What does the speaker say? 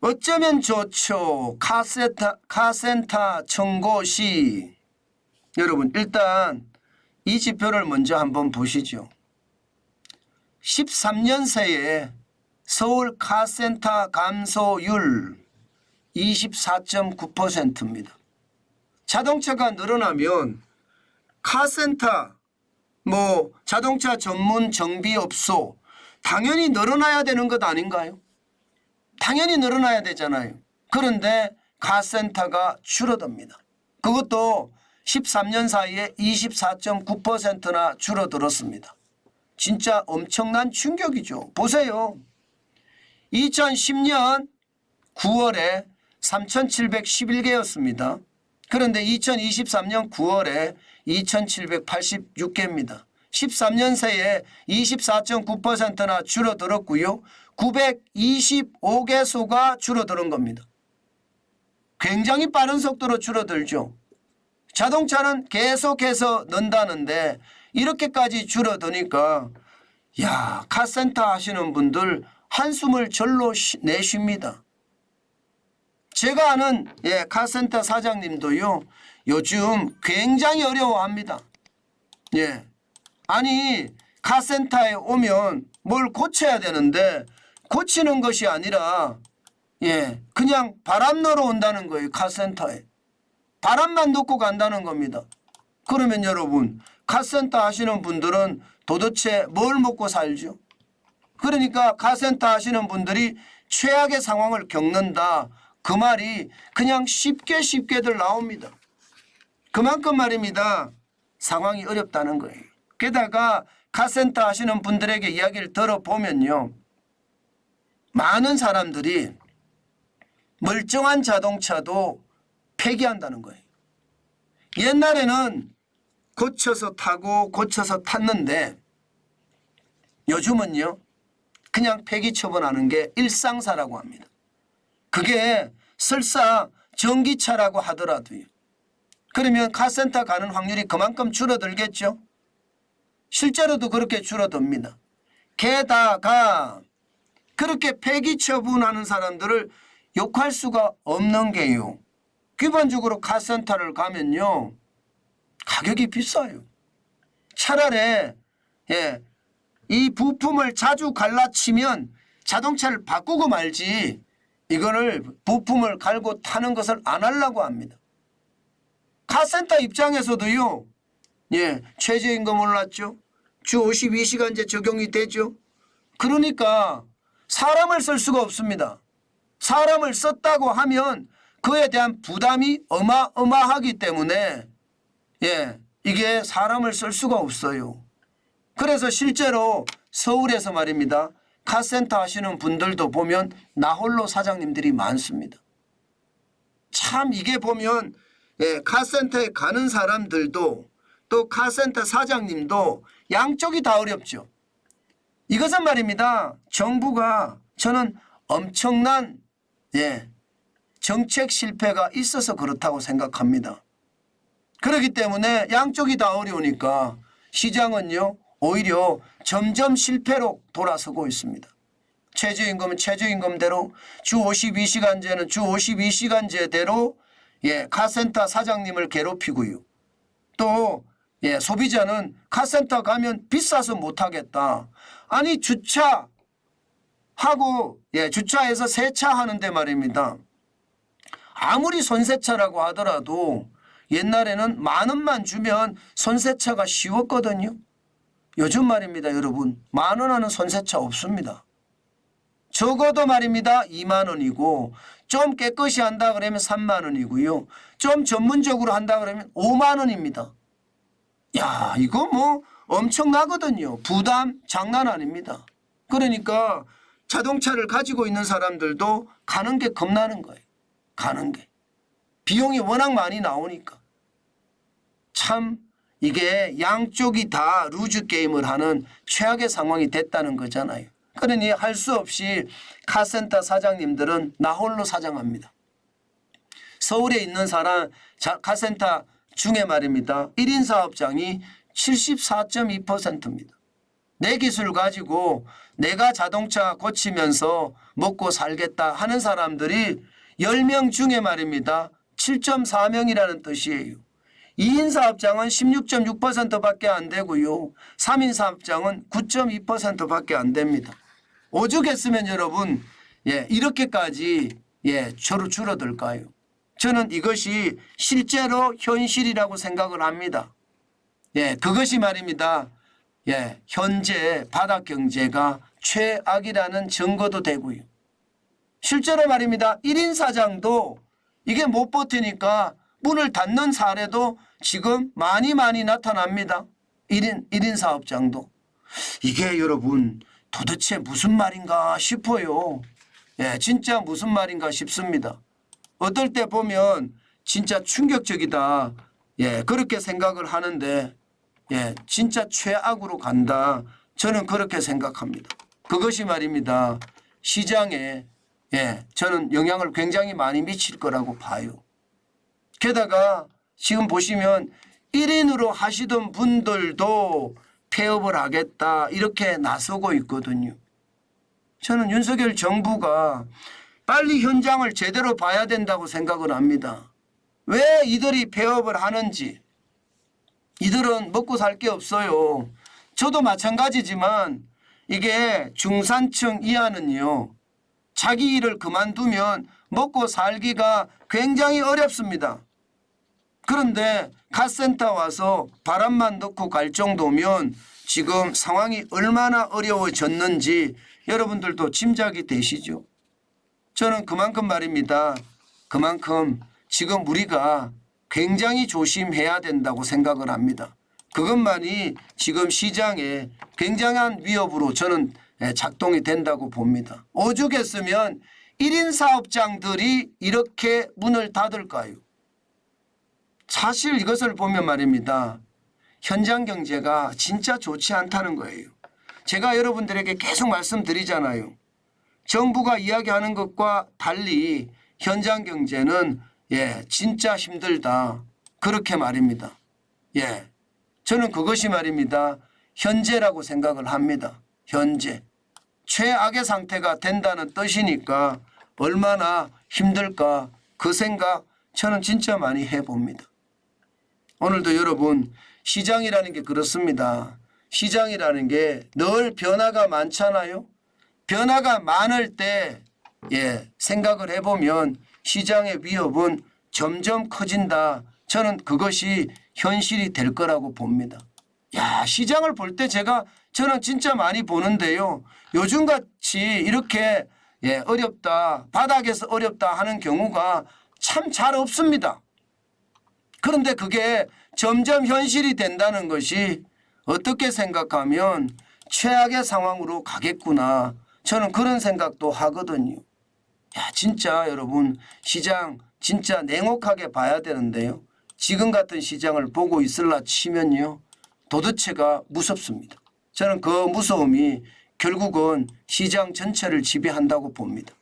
어쩌면 좋죠. 카센터 청고 시. 여러분 일단 이 지표를 먼저 한번 보시죠. 13년 새에 서울 카센터 감소율 24.9%입니다. 자동차가 늘어나면 카센터, 자동차 전문 정비업소 당연히 늘어나야 되는 것 아닌가요? 당연히 늘어나야 되잖아요. 그런데 카센터가 줄어듭니다. 그것도 13년 사이에 24.9%나 줄어들었습니다. 진짜 엄청난 충격이죠. 보세요. 2010년 9월에 3,711개였습니다. 그런데 2023년 9월에 2,786개입니다. 13년 새에 24.9%나 줄어들었고요. 925개소가 줄어드는 겁니다. 굉장히 빠른 속도로 줄어들죠. 자동차는 계속해서 는다는데 이렇게까지 줄어드니까 카센터 하시는 분들 한숨을 절로 내쉽니다. 제가 아는 카센터 사장님도요. 요즘 굉장히 어려워합니다. 아니 카센터에 오면 뭘 고쳐야 되는데 고치는 것이 아니라 그냥 바람 넣으러 온다는 거예요. 카센터에. 바람만 넣고 간다는 겁니다. 그러면 여러분 카센터 하시는 분들은 도대체 뭘 먹고 살죠? 그러니까 카센터 하시는 분들이 최악의 상황을 겪는다. 그 말이 그냥 쉽게들 나옵니다. 그만큼 말입니다. 상황이 어렵다는 거예요. 게다가 카센터 하시는 분들에게 이야기를 들어보면요. 많은 사람들이 멀쩡한 자동차도 폐기한다는 거예요. 옛날에는 고쳐서 타고 고쳐서 탔는데 요즘은요. 그냥 폐기 처분하는 게 일상사라고 합니다. 그게 설사 전기차라고 하더라도요. 그러면 카센터 가는 확률이 그만큼 줄어들겠죠. 실제로도 그렇게 줄어듭니다. 게다가 그렇게 폐기 처분하는 사람들을 욕할 수가 없는 게요. 기본적으로 카센터를 가면요. 가격이 비싸요. 차라리 이 부품을 자주 갈라치면 자동차를 바꾸고 말지 이거를 부품을 갈고 타는 것을 안 하려고 합니다. 카센터 입장에서도요. 최저임금 올랐죠. 주 52시간제 적용이 되죠. 그러니까 사람을 쓸 수가 없습니다. 사람을 썼다고 하면 그에 대한 부담이 어마어마하기 때문에 이게 사람을 쓸 수가 없어요. 그래서 실제로 서울에서 말입니다. 카센터 하시는 분들도 보면 나홀로 사장님들이 많습니다. 참 이게 보면 카센터에 가는 사람들도 또 카센터 사장님도 양쪽이 다 어렵죠. 이것은 말입니다. 정부가 저는 엄청난 정책 실패가 있어서 그렇다고 생각합니다. 그렇기 때문에 양쪽이 다 어려우니까 시장은요. 오히려 점점 실패로 돌아서고 있습니다. 최저임금은 최저임금대로 주 52시간제는 주 52시간제대로 카센터 사장님을 괴롭히고요. 또 소비자는 카센터 가면 비싸서 못하겠다. 아니 주차하고 주차해서 세차하는데 말입니다. 아무리 손세차라고 하더라도 옛날에는 10,000원만 주면 손세차가 쉬웠거든요. 요즘 말입니다. 여러분 10,000원 하는 손세차 없습니다. 적어도 말입니다. 20,000원이고 좀 깨끗이 한다 그러면 30,000원이고요. 좀 전문적으로 한다 그러면 50,000원입니다. 야 이거 엄청나거든요. 부담 장난 아닙니다. 그러니까 자동차를 가지고 있는 사람들도 가는 게 겁나는 거예요. 가는 게. 비용이 워낙 많이 나오니까. 참 이게 양쪽이 다 루즈 게임을 하는 최악의 상황이 됐다는 거잖아요. 그러니 할 수 없이 카센터 사장님들은 나홀로 사장합니다. 서울에 있는 카센터 중에 말입니다. 1인 사업장이 74.2%입니다. 내 기술 가지고 내가 자동차 고치면서 먹고 살겠다 하는 사람들이 10명 중에 말입니다. 7.4명이라는 뜻이에요. 2인 사업장은 16.6%밖에 안 되고요. 3인 사업장은 9.2%밖에 안 됩니다. 오죽했으면 여러분 이렇게까지 줄어들까요? 저는 이것이 실제로 현실이라고 생각을 합니다. 그것이 말입니다. 현재 바닥 경제가 최악이라는 증거도 되고요. 실제로 말입니다. 1인 사장도 이게 못 버티니까 문을 닫는 사례도 지금 많이 나타납니다. 1인 사업장도. 이게 여러분 도대체 무슨 말인가 싶어요. 진짜 무슨 말인가 싶습니다. 어떨 때 보면 진짜 충격적이다. 그렇게 생각을 하는데 진짜 최악으로 간다. 저는 그렇게 생각합니다. 그것이 말입니다. 시장에 저는 영향을 굉장히 많이 미칠 거라고 봐요. 게다가 지금 보시면 1인으로 하시던 분들도 폐업을 하겠다 이렇게 나서고 있거든요. 저는 윤석열 정부가 빨리 현장을 제대로 봐야 된다고 생각을 합니다. 왜 이들이 폐업을 하는지. 이들은 먹고 살 게 없어요. 저도 마찬가지지만 이게 중산층 이하는요. 자기 일을 그만두면 먹고 살기가 굉장히 어렵습니다. 그런데 카센터 와서 바람만 넣고 갈 정도면 지금 상황이 얼마나 어려워졌는지 여러분들도 짐작이 되시죠? 저는 그만큼 말입니다. 그만큼 지금 우리가 굉장히 조심해야 된다고 생각을 합니다. 그것만이 지금 시장에 굉장한 위협으로 저는 작동이 된다고 봅니다. 오죽했으면 1인 사업장들이 이렇게 문을 닫을까요? 사실 이것을 보면 말입니다. 현장 경제가 진짜 좋지 않다는 거예요. 제가 여러분들에게 계속 말씀드리잖아요. 정부가 이야기하는 것과 달리 현장 경제는 진짜 힘들다. 그렇게 말입니다. 저는 그것이 말입니다. 현재라고 생각을 합니다. 현재. 최악의 상태가 된다는 뜻이니까 얼마나 힘들까 그 생각 저는 진짜 많이 해봅니다. 오늘도 여러분 시장이라는 게 그렇습니다. 시장이라는 게 늘 변화가 많잖아요. 변화가 많을 때 생각을 해보면 시장의 위협은 점점 커진다. 저는 그것이 현실이 될 거라고 봅니다. 시장을 볼 때 저는 진짜 많이 보는데요. 요즘같이 이렇게 어렵다, 바닥에서 어렵다 하는 경우가 참 잘 없습니다. 그런데 그게 점점 현실이 된다는 것이 어떻게 생각하면 최악의 상황으로 가겠구나. 저는 그런 생각도 하거든요. 진짜 여러분 시장 진짜 냉혹하게 봐야 되는데요. 지금 같은 시장을 보고 있을라 치면요. 도대체가 무섭습니다. 저는 그 무서움이 결국은 시장 전체를 지배한다고 봅니다.